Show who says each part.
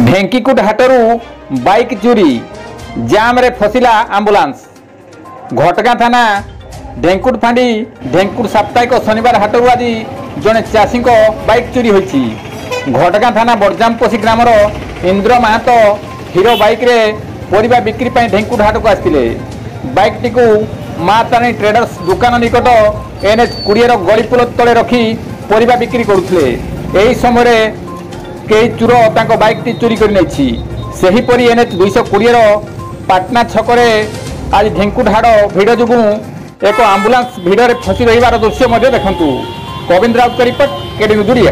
Speaker 1: ढेंकीकुट हाटरू bike चोरी जाम रे फसिला ambulance. घटगां थाना ढेंकुट फांडी ढेंकुट साप्ताहिक शनिवार हाटरू आज जड़े चाषी बाइक चोरी होती। घटगां थाना बरजामपोसी ग्रामर इंद्र महातो हीरो बाइक रे परिबा बिक्री पर ढेंकुट हाट को आसते। बाइक टी माँ तानी ट्रेडर्स दुकान निकट NH 20 गलीपुल तले रखी परिबा बिक्री करुले। यही समय कई चोर बाइक टी चोरी कर NH 220 पाटना छकरे आज ढेंकुट हाड़ भिड़ जो एक आंबुलांस भिड़ फसी रही दृश्य देखु। गोविंद राउत का रिपोर्ट, केडी न्यूज।